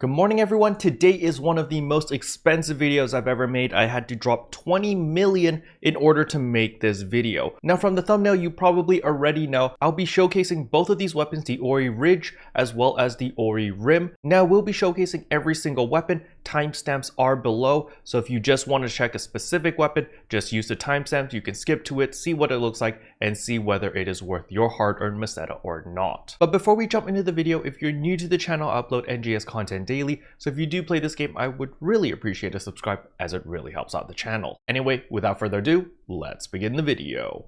Good morning everyone. Today is one of the most expensive videos I've ever made. I had to drop 20 million in order to make this video. Now from the thumbnail you probably already know I'll be showcasing both of these weapons, the Orieridge as well as the Orierim. Now we'll be showcasing every single weapon. Timestamps are below, so if you just want to check a specific weapon, just use the timestamps. You can skip to it, see what it looks like, and see whether it is worth your hard-earned meseta or not. But before we jump into the video, if you're new to the channel, I upload NGS content daily, so if you do play this game, I would really appreciate a subscribe as it really helps out the channel. Anyway, without further ado, let's begin the video.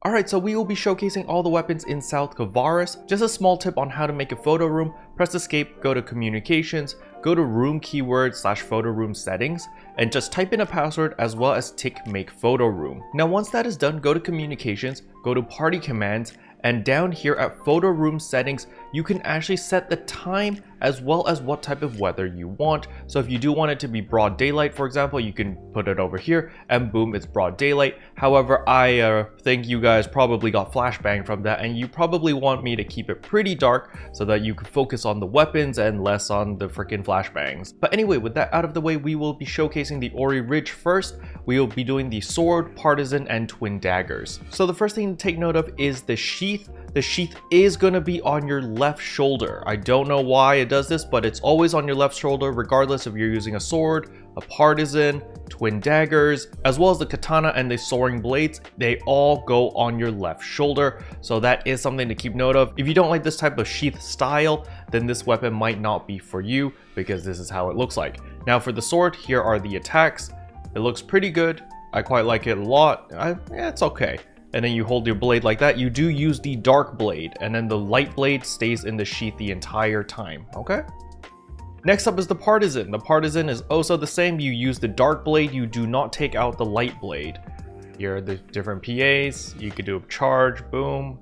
Alright, so we will be showcasing all the weapons in South Kavaris. Just a small tip on how to make a photo room: press escape, go to communications, go to room keyword / photo room settings, and just type in a password as well as tick make photo room. Now once that is done, go to communications, go to party commands, and down here at photo room settings, you can actually set the time as well as what type of weather you want. So if you do want it to be broad daylight, for example, you can put it over here and boom, it's broad daylight. However, I think you guys probably got flashbang from that, and you probably want me to keep it pretty dark so that you can focus on the weapons and less on the freaking flashbangs. But anyway, with that out of the way, we will be showcasing the Orieridge first. We will be doing the sword, partisan, and twin daggers. So the first thing to take note of is the sheath. The sheath is going to be on your left shoulder. I don't know why it does this, but it's always on your left shoulder regardless if you're using a sword, a partisan, twin daggers, as well as the katana and the soaring blades. They all go on your left shoulder, so that is something to keep note of. If you don't like this type of sheath style, then this weapon might not be for you, because this is how it looks like. Now for the sword, here are the attacks. It looks pretty good. I quite like it a lot. Yeah, it's okay. And then you hold your blade like that. You do use the dark blade, and then the light blade stays in the sheath the entire time, okay? Next up is the partisan. The partisan is also the same. You use the dark blade, you do not take out the light blade. Here are the different PAs. You could do a charge, boom,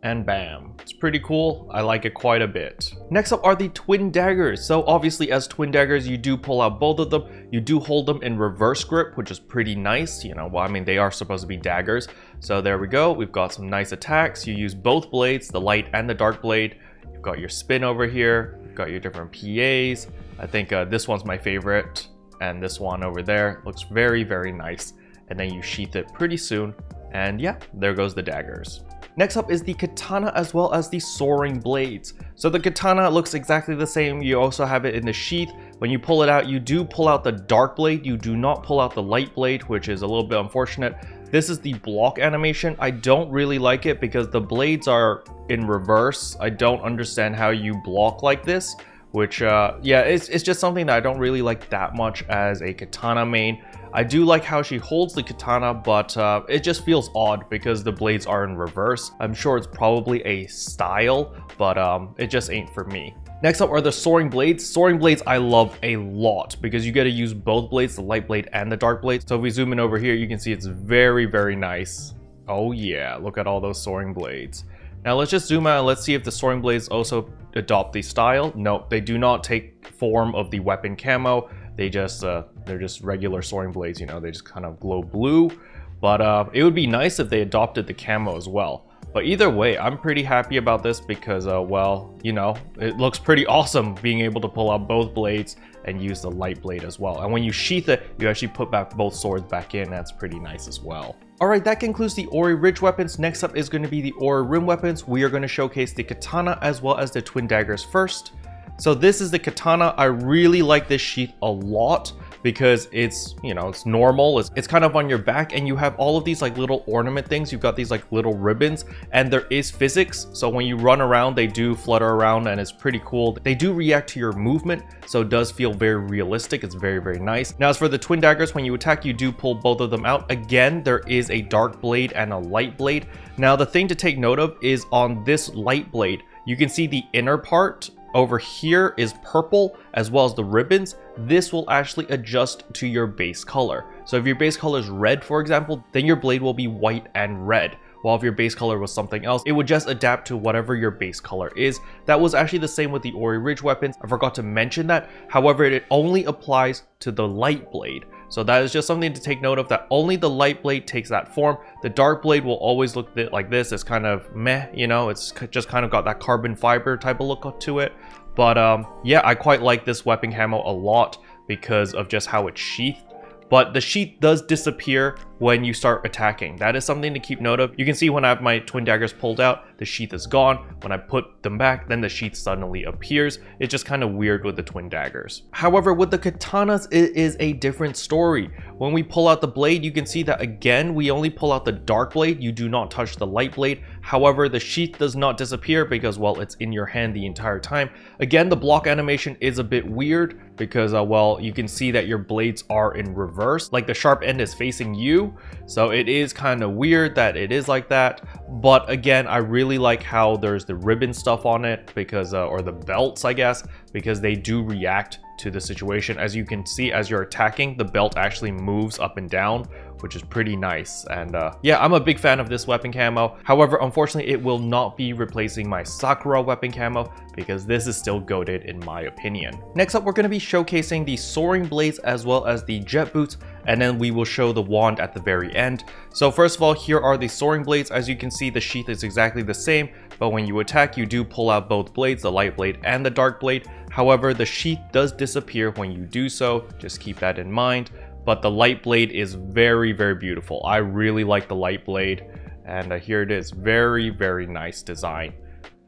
and bam. It's pretty cool. I like it quite a bit. Next up are the twin daggers. So obviously as twin daggers, you do pull out both of them. You do hold them in reverse grip, which is pretty nice. You know, well, I mean, they are supposed to be daggers. So there we go. We've got some nice attacks. You use both blades, the light and the dark blade. You've got your spin over here. You've got your different PAs. I think this one's my favorite. And this one over there looks very, very nice. And then you sheath it pretty soon. And yeah, there goes the daggers. Next up is the katana as well as the soaring blades. So the katana looks exactly the same. You also have it in the sheath. When you pull it out, you do pull out the dark blade. You do not pull out the light blade, which is a little bit unfortunate. This is the block animation. I don't really like it because the blades are in reverse. I don't understand how you block like this, which yeah, it's just something that I don't really like that much as a katana main. I do like how she holds the katana, but it just feels odd because the blades are in reverse. I'm sure it's probably a style, but it just ain't for me. Next up are the soaring blades. Soaring blades I love a lot because you get to use both blades, the light blade and the dark blade. So if we zoom in over here, you can see it's very, very nice. Oh yeah, look at all those soaring blades. Now let's just zoom out and let's see if the soaring blades also adopt the style. No, they do not take form of the weapon camo. They just they're just regular soaring blades, you know, they just kind of glow blue. But it would be nice if they adopted the camo as well. But either way, I'm pretty happy about this because well, you know, it looks pretty awesome being able to pull out both blades and use the light blade as well. And when you sheath it, you actually put back both swords back in. That's pretty nice as well. Alright, that concludes the Orieridge weapons. Next up is going to be the Orierim weapons. We are going to showcase the katana as well as the twin daggers first. So this is the katana. I really like this sheath a lot because it's, you know, it's normal. It's kind of on your back and you have all of these like little ornament things. You've got these like little ribbons and there is physics. So when you run around, they do flutter around and it's pretty cool. They do react to your movement. So it does feel very realistic. It's very, very nice. Now, as for the twin daggers, when you attack, you do pull both of them out. Again, there is a dark blade and a light blade. Now, the thing to take note of is on this light blade, you can see the inner part over here is purple as well as the ribbons. This will actually adjust to your base color. So if your base color is red, for example, then your blade will be white and red. While if your base color was something else, it would just adapt to whatever your base color is. That was actually the same with the Orieridge weapons. I forgot to mention that. However, it only applies to the light blade. So that is just something to take note of, that only the light blade takes that form. The dark blade will always look like this. It's kind of meh, you know, it's just kind of got that carbon fiber type of look to it. But yeah, I quite like this weapon camo a lot because of just how it's sheathed. But the sheath does disappear when you start attacking. That is something to keep note of. You can see when I have my twin daggers pulled out, the sheath is gone. When I put them back, then the sheath suddenly appears. It's just kind of weird with the twin daggers. However, with the katanas, it is a different story. When we pull out the blade, you can see that again, we only pull out the dark blade. You do not touch the light blade. However, the sheath does not disappear because, well, it's in your hand the entire time. Again, the block animation is a bit weird because, well, you can see that your blades are in reverse. Like the sharp end is facing you. So it is kind of weird that it is like that. But again, I really like how there's the ribbon stuff on it because, or the belts, I guess, because they do react to the situation. As you can see, as you're attacking, the belt actually moves up and down, which is pretty nice. And yeah, I'm a big fan of this weapon camo. However, unfortunately, it will not be replacing my Sakura weapon camo because this is still goated in my opinion. Next up, we're going to be showcasing the Soaring blades as well as the jet boots, and then we will show the wand at the very end. So first of all, here are the Soaring blades. As you can see, the sheath is exactly the same, but when you attack, you do pull out both blades, the light blade and the dark blade. However, the sheath does disappear when you do so. Just keep that in mind. But the light blade is very, very beautiful. I really like the light blade. And here it is. Very, very nice design.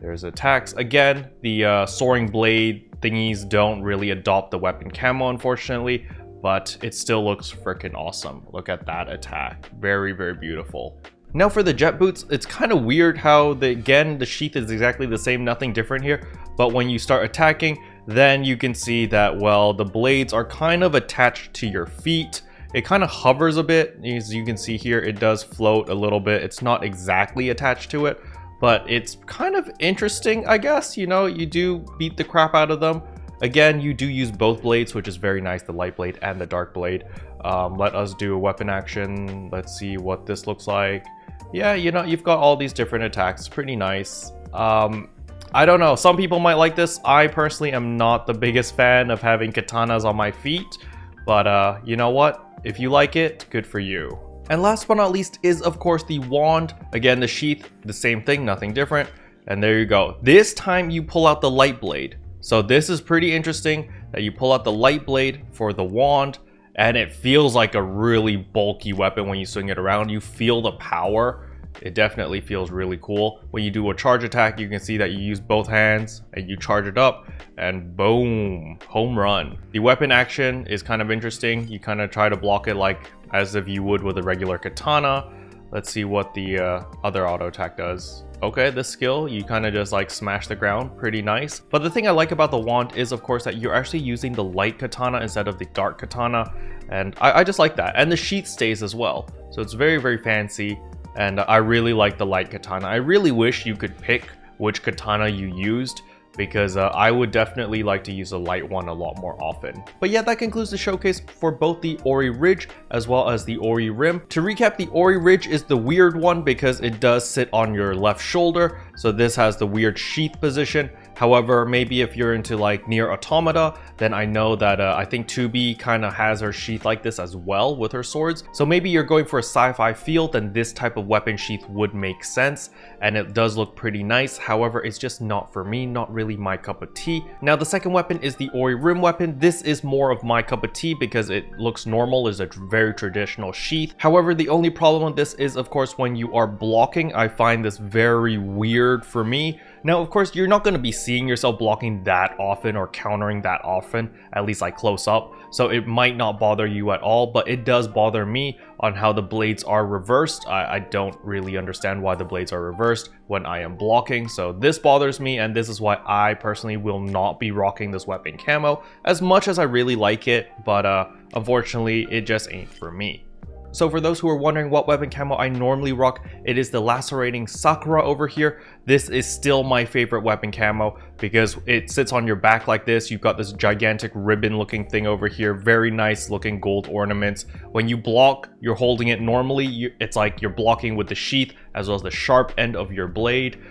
There's attacks. Again, the Soaring blade thingies don't really adopt the weapon camo, unfortunately. But it still looks freaking awesome. Look at that attack. Very, very beautiful. Now for the jet boots, it's kind of weird how, again, the sheath is exactly the same, nothing different here. But when you start attacking, then you can see that, well, the blades are kind of attached to your feet. It kind of hovers a bit. As you can see here, it does float a little bit. It's not exactly attached to it, but it's kind of interesting, I guess. You know, you do beat the crap out of them. Again, you do use both blades, which is very nice, the light blade and the dark blade. Let us do a weapon action. Let's see what this looks like. Yeah, you know, you've got all these different attacks. It's pretty nice. I don't know, some people might like this. I personally am not the biggest fan of having katanas on my feet, but you know what? If you like it, good for you. And last but not least is, of course, the wand. Again, the sheath, the same thing, nothing different. And there you go. This time you pull out the light blade. So this is pretty interesting that you pull out the light blade for the wand, and it feels like a really bulky weapon when you swing it around. You feel the power. It definitely feels really cool. When you do a charge attack, you can see that you use both hands and you charge it up and boom, home run. The weapon action is kind of interesting. You kind of try to block it like as if you would with a regular katana. Let's see what the other auto attack does. Okay, this skill, you kind of just like smash the ground, pretty nice. But the thing I like about the wand is, of course, that you're actually using the light katana instead of the dark katana. And I just like that. And the sheath stays as well. So it's very, very fancy. And I really like the light katana. I really wish you could pick which katana you used, because I would definitely like to use the light one a lot more often. But yeah, that concludes the showcase for both the Orieridge as well as the Orierim. To recap, the Orieridge is the weird one because it does sit on your left shoulder. So this has the weird sheath position. However, maybe if you're into like Nier Automata, then I know that I think 2B kind of has her sheath like this as well with her swords. So maybe you're going for a sci-fi feel, then this type of weapon sheath would make sense. And it does look pretty nice. However, it's just not for me, not really my cup of tea. Now, the second weapon is the Orierim weapon. This is more of my cup of tea because it looks normal, is a very traditional sheath. However, the only problem with this is, of course, when you are blocking, I find this very weird for me. Now, of course, you're not going to be seeing yourself blocking that often or countering that often, at least like close up. So it might not bother you at all, but it does bother me on how the blades are reversed. I don't really understand why the blades are reversed when I am blocking. So this bothers me, and this is why I personally will not be rocking this weapon camo as much as I really like it. But unfortunately, it just ain't for me. So for those who are wondering what weapon camo I normally rock, it is the Lacerating Sakura over here. This is still my favorite weapon camo because it sits on your back like this. You've got this gigantic ribbon looking thing over here. Very nice looking gold ornaments. When you block, you're holding it normally. It's like you're blocking with the sheath, as well as the sharp end of your blade.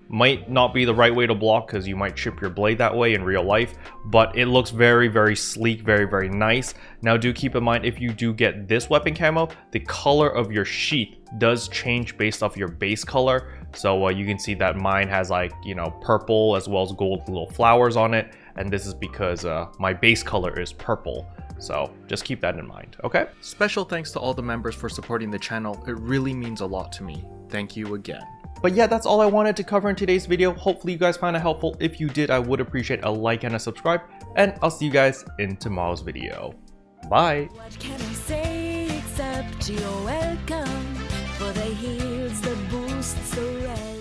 Might not be the right way to block because you might chip your blade that way in real life, but it looks very, very sleek, very, very nice. Now do keep in mind, if you do get this weapon camo, the color of your sheath does change based off your base color. So you can see that mine has like, you know, purple as well as gold little flowers on it, and this is because my base color is purple. So just keep that in mind, okay? Special thanks to all the members for supporting the channel. It really means a lot to me. Thank you again. But yeah, that's all I wanted to cover in today's video. Hopefully you guys found it helpful. If you did, I would appreciate a like and a subscribe, and I'll see you guys in tomorrow's video. Bye. What can I say except you're welcome for the heals that boosts the red.